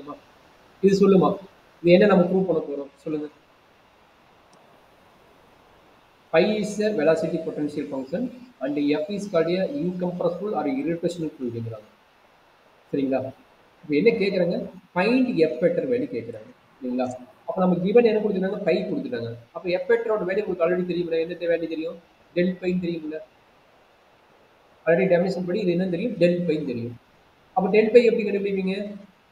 ஏமா இது சொல்லுமா, இது என்ன நம்ம ப்ரூவ் பண்ண போறோம் சொல்லுங்க. Phi is a velocity potential function and F is called a incompressible or irreducible fluid. சரிங்களா? இப்போ என்ன கேட்குறாங்க, ஃபைண்ட் எஃப் வெக்டர் வேல்யூ கேட்குறாங்க சரிங்களா? அப்போ நம்ம கிவன் என்ன கொடுத்துட்டாங்க, பை கொடுத்துட்டாங்க. அப்போ எஃப் வெக்டரோட வேல்யூ உங்களுக்கு ஆல்ரெடி தெரியுமில்ல, என்ன வேல்யூ தெரியும், டெல் பைன்னு தெரியுமில்ல. ஆல்ரெடி டெஃபினிஷன் படி இது என்ன தெரியும், டெல் பைன்னு தெரியும். அப்போ டெல் பை எப்படி கண்டுபிடிப்பீங்க,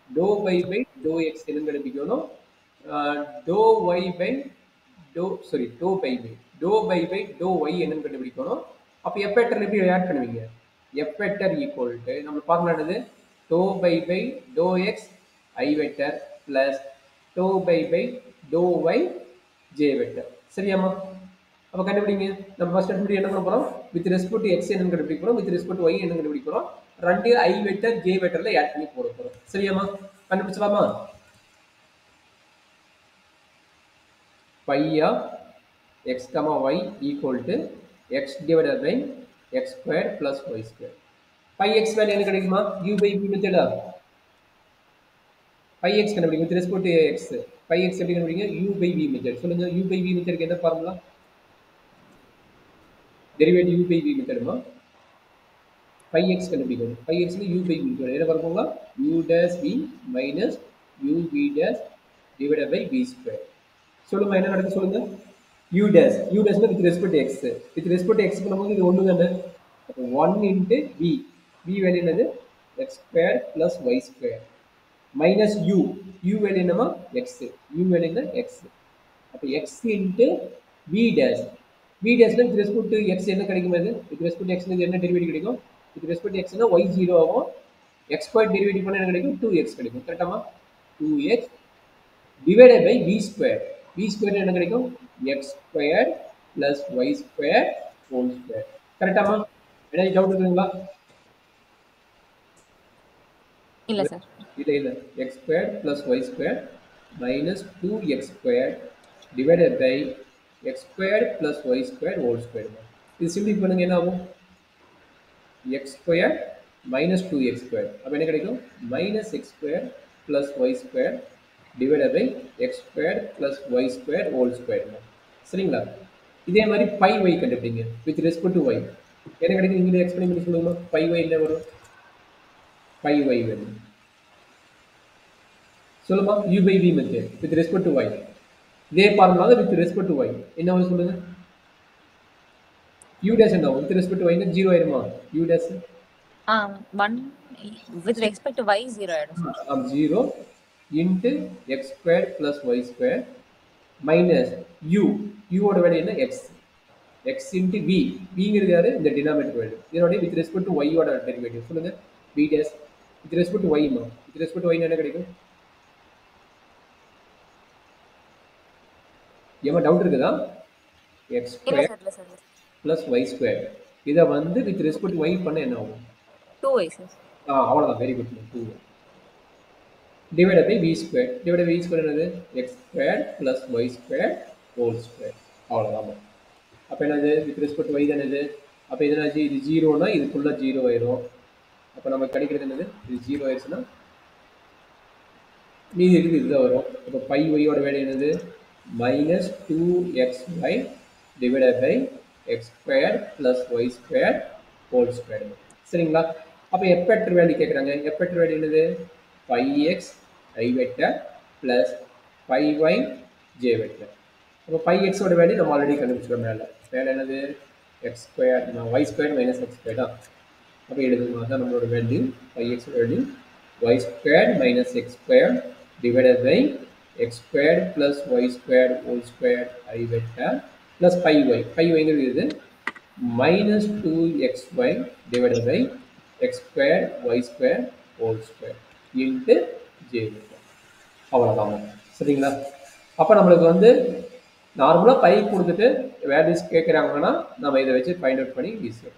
do phi by do X என்ன கண்டுபிடிக்கணும், do Y by do phi by do Y என்னன்னு கண்டுபிடிக்கணும். அப்போ எஃப் வெக்டர் எப்படி ஆட் பண்ணுவீங்க, எஃப் வெக்டர் ஈக்குவல் டு நம்ம ஃபார்முலா என்னது, do phi by do X I vector plus do phi by do Y J vector. சரியாமா? அப்போ கண்டுபிடிங்க. நம்ம ஃபர்ஸ்ட் எடுத்து என்ன பண்ண போறோம், வித் ரெஸ்பெக்ட் டு எக்ஸ் என்ன கண்டுபிடிக்க போறோம், வித் ரெஸ்பெக்ட் டு ஒய் என்ன கண்டுபிடிக்க போறோம், ரெண்டு ஐ வெக்டர் ஜே வெக்டர்ல ஆட் பண்ணி போட போறோம். சரியாமா? கண்டுபிடிச்சலாமா? phi of x comma y equal to x divided by x squared plus y squared. Phi x value என்ன கிடைக்குமா, u by v method. phi x கண்டுபிடிங்க with respect to x. phi x எப்படி கண்டுபிடிங்க, u by v method. சொல்லுங்க, u by v மெத்தட்க்கு என்ன formula, derivative u by v மெத்தட்மா. phi x கண்டுபிடிக்கணும், phi x க்கு u by v method என்ன formula, u dash v minus u v dash divided by v square. சொல்லுங்க என்ன நடக்குது சொல்லுங்க, u dash with respect to x, with respect to x பண்ணும்போது இது ஒண்ணு தானே, அப்ப 1 into v வேல்யூ என்னது, x square plus y square minus u value என்னமா, x, வேல்யூ என்ன x. அப்ப x into v dash ல with respect to x என்ன கிடைக்கும், அது with respect to x ல என்ன டெரிவேட்டிவ் கிடைக்கும், with respect to x னா y 0 ஆகும், x square டெரிவேட்டிவ் பண்ணா என்ன கிடைக்கும், 2x கிடைக்கும். கரெக்டாமா? 2x divided by v square என்ன கிடைக்கும், x squared plus y squared whole square. கரெக்டாமா? என்ன டவுட் இருக்குங்களா? இல்ல சார். இல்ல x squared plus y squared minus 2x squared divided by x squared plus y squared whole square. இது simple பண்ணுங்க என்ன ஆகும், x squared minus 2x squared அப்ப என்ன கிடைக்கும், minus x squared plus y squared divided by x squared plus y squared whole square. சரிங்களா? இதே மாதிரி pi y கண்டுபிடிங்க with respect to y என்ன கிடைக்கும், இங்க எக்ஸ்பிளைன் பண்ணி சொல்லுங்க. pi y என்ன வரும், pi y வரும் சொல்லுமா, u by v method with respect to y. இதே formula with respect to y என்ன வரும் சொல்லுங்க, u dash என்ன with respect to y னா 0 ஆயிருமா, u dash 1 with respect to y 0 ஆயிடும் sir. 0 into x squared plus y squared minus u ஓட value என்ன, x into v ங்கிறது யாரு, இந்த டினாமினேட்டர் வேல்யூ. இதோட with respect to y ஓட டெரிவேட்டிவ் சொல்லுங்க, v dash with respect to y மா, with respect to y என்ன கிடைக்கும், ஏமா டவுட் இருக்குதா, x squared plus y squared இத வந்து with respect to y பண்ண என்ன ஆகும், 2y சார். அவ்வளவுதான், very good. 2 divided by v square என்னது, x squared plus y squared whole square. அவ்வளவுதான். அப்ப என்னது, with respect to y தான் இது. அப்ப இது என்னது, இது 0னா இது ஃபுல்லா 0 ஆயிரும். அப்ப நமக்கு கிடைக்கிறது என்னது, இது 0 ஆயிருச்சுனா மீதி இருக்குது இதுதான் வரும். அப்ப pi y ஓட வேல்யூ என்னது, minus 2xy divided by x squared plus y squared whole square. சரிங்களா? அப்ப f வெக்டர் வேல்யூ கேக்குறாங்க. f வெக்டர் வேல்யூ என்னது, pi x I vector plus pi y j vector. அப்ப pi x ஓட value நம்ம already கண்டுபிடிச்சிட்டோம். மேல என்னது, x square y square minus x square தான். அப்ப எழுதுங்க, அதான் நம்மளோட வேல்யூ, pi x ஓட value y square minus x square divided by x square plus y square whole square I vector plus pi y ங்கிறது இது minus 2xy divided by x square y square whole square into j vector. அவ்வளவுதான். சரிங்களா? அப்ப நம்மளுக்கு வந்து நார்மலா by கொடுத்துட்டு values கேட்கறாங்கன்னா நம்ம இதை வச்சு ஃபைண்ட் அவுட் பண்ணி ஈஸியா